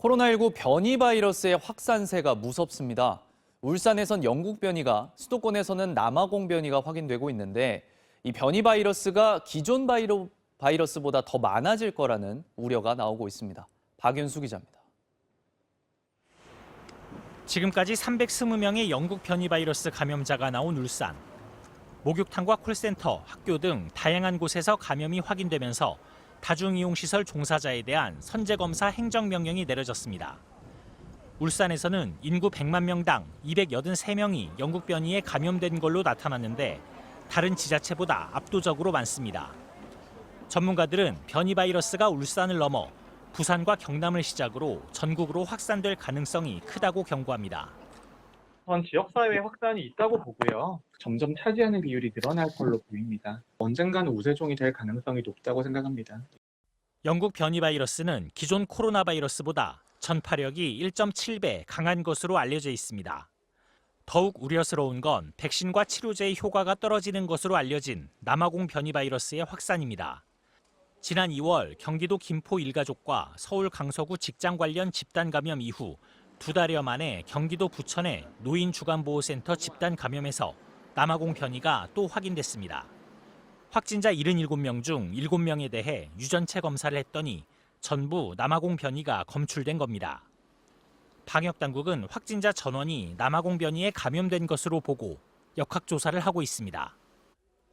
코로나19 변이 바이러스의 확산세가 무섭습니다. 울산에선 영국 변이가, 수도권에서는 남아공 변이가 확인되고 있는데 이 변이 바이러스가 기존 바이러스보다 더 많아질 거라는 우려가 나오고 있습니다. 박윤수 기자입니다. 지금까지 320명의 영국 변이 바이러스 감염자가 나온 울산. 목욕탕과 콜센터, 학교 등 다양한 곳에서 감염이 확인되면서 다중이용시설 종사자에 대한 선제검사 행정명령이 내려졌습니다. 울산에서는 인구 100만 명당 283명이 영국 변이에 감염된 걸로 나타났는데 다른 지자체보다 압도적으로 많습니다. 전문가들은 변이 바이러스가 울산을 넘어 부산과 경남을 시작으로 전국으로 확산될 가능성이 크다고 경고합니다. 전 지역사회에 확산이 있다고 보고요. 점점 차지하는 비율이 늘어날 걸로 보입니다. 언젠가는 우세종이 될 가능성이 높다고 생각합니다. 영국 변이 바이러스는 기존 코로나 바이러스보다 전파력이 1.7배 강한 것으로 알려져 있습니다. 더욱 우려스러운 건 백신과 치료제의 효과가 떨어지는 것으로 알려진 남아공 변이 바이러스의 확산입니다. 지난 2월 경기도 김포 일가족과 서울 강서구 직장 관련 집단 감염 이후 2달여 만에 경기도 부천의 노인주간보호센터 집단 감염에서 남아공 변이가 또 확인됐습니다. 확진자 77명 중 7명에 대해 유전체 검사를 했더니 전부 남아공 변이가 검출된 겁니다. 방역당국은 확진자 전원이 남아공 변이에 감염된 것으로 보고 역학조사를 하고 있습니다.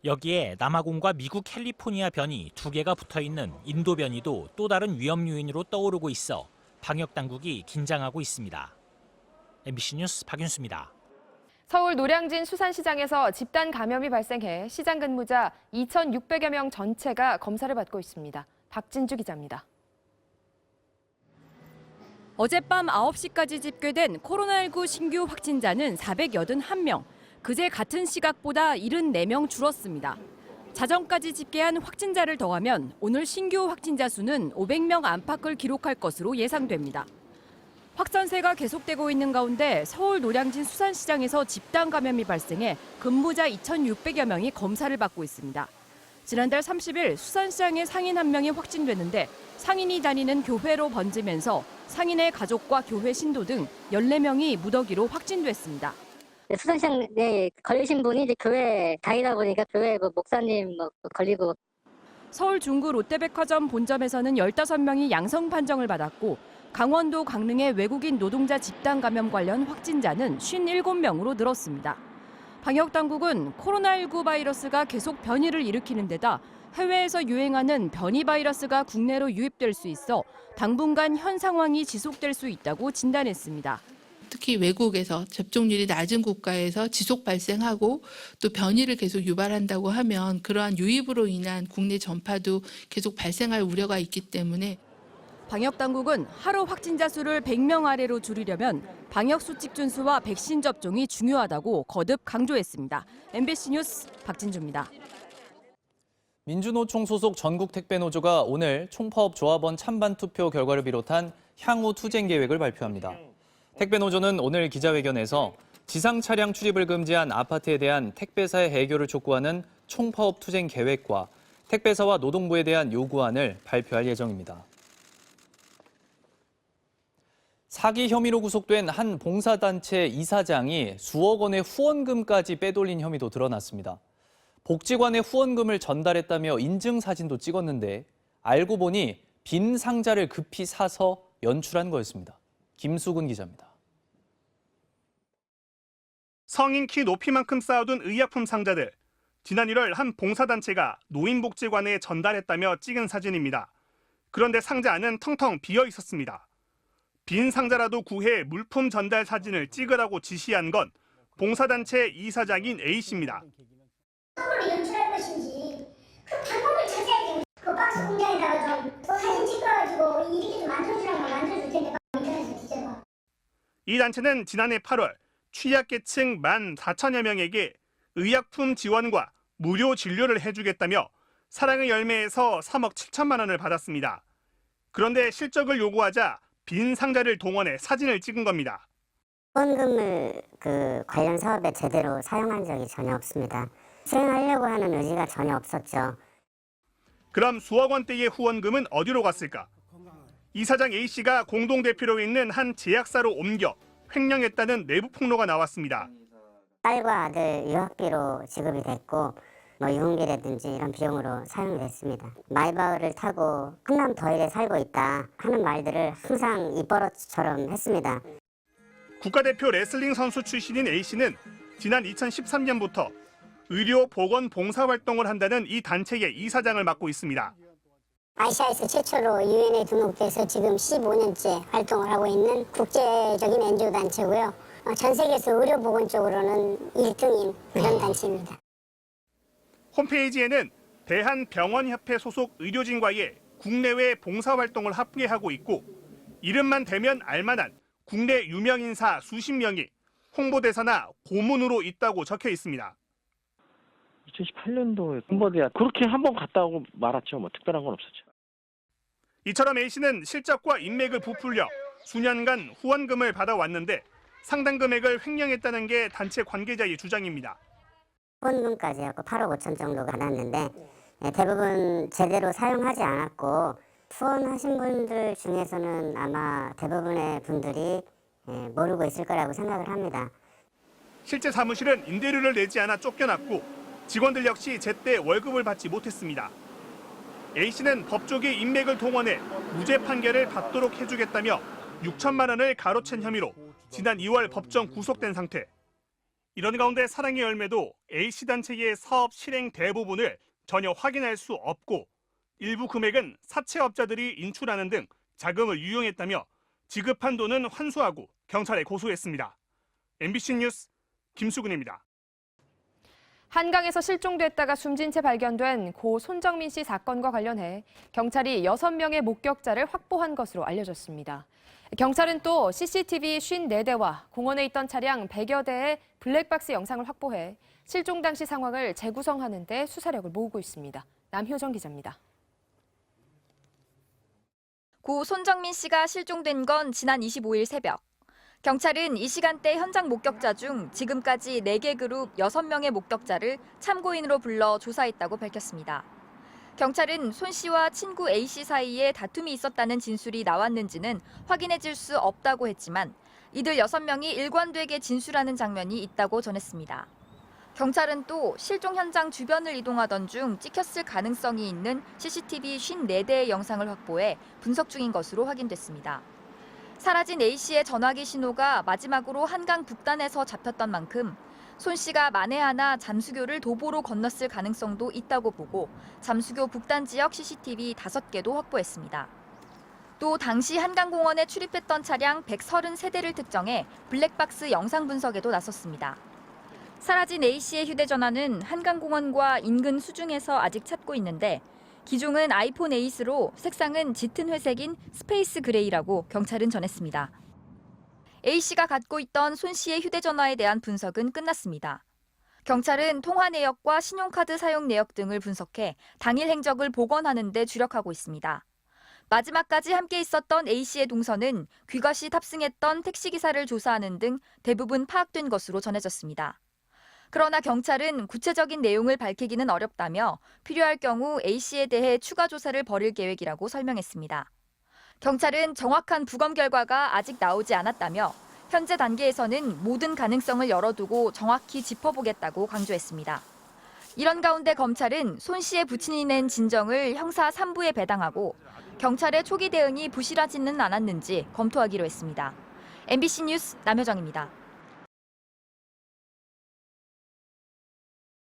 여기에 남아공과 미국 캘리포니아 변이 2개가 붙어있는 인도 변이도 또 다른 위험 요인으로 떠오르고 있어 방역당국이 긴장하고 있습니다. MBC 뉴스 박윤수입니다. 서울 노량진 수산시장에서 집단 감염이 발생해 시장 근무자 2,600여 명 전체가 검사를 받고 있습니다. 박진주 기자입니다. 어젯밤 9시까지 집계된 코로나19 신규 확진자는 481명, 그제 같은 시각보다 74명 줄었습니다. 자정까지 집계한 확진자를 더하면 오늘 신규 확진자 수는 500명 안팎을 기록할 것으로 예상됩니다. 확산세가 계속되고 있는 가운데 서울 노량진 수산시장에서 집단 감염이 발생해 근무자 2,600여 명이 검사를 받고 있습니다. 지난달 30일 수산시장에 상인 한 명이 확진됐는데 상인이 다니는 교회로 번지면서 상인의 가족과 교회 신도 등 14명이 무더기로 확진됐습니다. 수산시장에 걸리신 분이 이제 교회 다니다 보니까 교회 목사님 걸리고. 서울 중구 롯데백화점 본점에서는 15명이 양성 판정을 받았고 강원도 강릉의 외국인 노동자 집단 감염 관련 확진자는 57명으로 늘었습니다. 방역당국은 코로나19 바이러스가 계속 변이를 일으키는 데다 해외에서 유행하는 변이 바이러스가 국내로 유입될 수 있어 당분간 현 상황이 지속될 수 있다고 진단했습니다. 특히 외국에서 접종률이 낮은 국가에서 지속 발생하고 또 변이를 계속 유발한다고 하면 그러한 유입으로 인한 국내 전파도 계속 발생할 우려가 있기 때문에 방역당국은 하루 확진자 수를 100명 아래로 줄이려면 방역수칙 준수와 백신 접종이 중요하다고 거듭 강조했습니다. MBC 뉴스 박진주입니다. 민주노총 소속 전국 택배노조가 오늘 총파업 조합원 찬반 투표 결과를 비롯한 향후 투쟁 계획을 발표합니다. 택배노조는 오늘 기자회견에서 지상 차량 출입을 금지한 아파트에 대한 택배사의 해결을 촉구하는 총파업 투쟁 계획과 택배사와 노동부에 대한 요구안을 발표할 예정입니다. 사기 혐의로 구속된 한 봉사단체 이사장이 수억 원의 후원금까지 빼돌린 혐의도 드러났습니다. 복지관에 후원금을 전달했다며 인증 사진도 찍었는데 알고 보니 빈 상자를 급히 사서 연출한 거였습니다. 김수근 기자입니다. 성인 키 높이만큼 쌓아둔 의약품 상자들. 지난 1월 한 봉사단체가 노인복지관에 전달했다며 찍은 사진입니다. 그런데 상자 안은 텅텅 비어 있었습니다. 빈 상자라도 구해 물품 전달 사진을 찍으라고 지시한 건 봉사단체 이사장인 A씨입니다. 선물을 연출할 것인지 그 방법을 찾아야지. 그 박스 공장에다가 좀 사진 찍어가지고 이렇게 좀 만들어주라고 만들어줄 텐데 인터넷에 뒤져봐. 이 단체는 지난해 8월 취약계층 14,000여 명에게 의약품 지원과 무료 진료를 해주겠다며 사랑의 열매에서 3억 7천만 원을 받았습니다. 그런데 실적을 요구하자 빈 상자를 동원해 사진을 찍은 겁니다. 후원금을 관련 사업에 제대로 사용한 적이 전혀 없습니다. 수행하려고 하는 의지가 전혀 없었죠. 그럼 수억 원대의 후원금은 어디로 갔을까? 이사장 A씨가 공동대표로 있는 한 제약사로 옮겨 횡령했다는 내부 폭로가 나왔습니다. 딸과 아들 유학비로 지급이 됐고 유흥비라든지 이런 비용으로 사용됐습니다. 마이바흐를 타고 한남 더일에 살고 있다 하는 말들을 항상 입버릇처럼 했습니다. 국가대표 레슬링 선수 출신인 A씨는 지난 2013년부터 의료 보건 봉사 활동을 한다는 이 단체의 이사장을 맡고 있습니다. 아시아에서 최초로 유엔에 등록돼서 지금 15년째 활동을 하고 있는 국제적인 NGO 단체고요. 전 세계에서 의료보건 쪽으로는 1등인 그런 단체입니다. 홈페이지에는 대한병원협회 소속 의료진과의 국내외 봉사활동을 합계하고 있고 이름만 대면 알만한 국내 유명인사 수십 명이 홍보대사나 고문으로 있다고 적혀 있습니다. 2018년도에 홍보대사 그렇게 한번 갔다 오고 말았죠. 특별한 건 없었죠. 이처럼 A씨는 실적과 인맥을 부풀려 수년간 후원금을 받아왔는데 상당 금액을 횡령했다는 게 단체 관계자의 주장입니다. 후원금까지 해서 8억 5천 정도 받았는데 대부분 제대로 사용하지 않았고 후원하신 분들 중에서는 아마 대부분의 분들이 모르고 있을 거라고 생각을 합니다. 실제 사무실은 임대료를 내지 않아 쫓겨났고 직원들 역시 제때 월급을 받지 못했습니다. A씨는 법조계 인맥을 동원해 무죄 판결을 받도록 해주겠다며 6천만 원을 가로챈 혐의로 지난 2월 법정 구속된 상태. 이런 가운데 사랑의 열매도 A씨 단체의 사업 실행 대부분을 전혀 확인할 수 없고 일부 금액은 사채업자들이 인출하는 등 자금을 유용했다며 지급한 돈은 환수하고 경찰에 고소했습니다. MBC 뉴스 김수근입니다. 한강에서 실종됐다가 숨진 채 발견된 고 손정민 씨 사건과 관련해 경찰이 6명의 목격자를 확보한 것으로 알려졌습니다. 경찰은 또 CCTV 54대와 공원에 있던 차량 100여 대의 블랙박스 영상을 확보해 실종 당시 상황을 재구성하는 데 수사력을 모으고 있습니다. 남효정 기자입니다. 고 손정민 씨가 실종된 건 지난 25일 새벽. 경찰은 이 시간대 현장 목격자 중 지금까지 4개 그룹 6명의 목격자를 참고인으로 불러 조사했다고 밝혔습니다. 경찰은 손 씨와 친구 A 씨 사이에 다툼이 있었다는 진술이 나왔는지는 확인해질 수 없다고 했지만 이들 6명이 일관되게 진술하는 장면이 있다고 전했습니다. 경찰은 또 실종 현장 주변을 이동하던 중 찍혔을 가능성이 있는 CCTV 54대의 영상을 확보해 분석 중인 것으로 확인됐습니다. 사라진 A 씨의 전화기 신호가 마지막으로 한강 북단에서 잡혔던 만큼 손 씨가 만에 하나 잠수교를 도보로 건넜을 가능성도 있다고 보고 잠수교 북단 지역 CCTV 5개도 확보했습니다. 또 당시 한강공원에 출입했던 차량 133대를 특정해 블랙박스 영상 분석에도 나섰습니다. 사라진 A 씨의 휴대전화는 한강공원과 인근 수중에서 아직 찾고 있는데 기종은 아이폰 8으로 색상은 짙은 회색인 스페이스 그레이라고 경찰은 전했습니다. A 씨가 갖고 있던 손 씨의 휴대전화에 대한 분석은 끝났습니다. 경찰은 통화 내역과 신용카드 사용 내역 등을 분석해 당일 행적을 복원하는 데 주력하고 있습니다. 마지막까지 함께 있었던 A 씨의 동선은 귀가시 탑승했던 택시기사를 조사하는 등 대부분 파악된 것으로 전해졌습니다. 그러나 경찰은 구체적인 내용을 밝히기는 어렵다며 필요할 경우 A 씨에 대해 추가 조사를 벌일 계획이라고 설명했습니다. 경찰은 정확한 부검 결과가 아직 나오지 않았다며 현재 단계에서는 모든 가능성을 열어두고 정확히 짚어보겠다고 강조했습니다. 이런 가운데 검찰은 손 씨의 부친이 낸 진정을 형사 3부에 배당하고 경찰의 초기 대응이 부실하지는 않았는지 검토하기로 했습니다. MBC 뉴스 남효정입니다.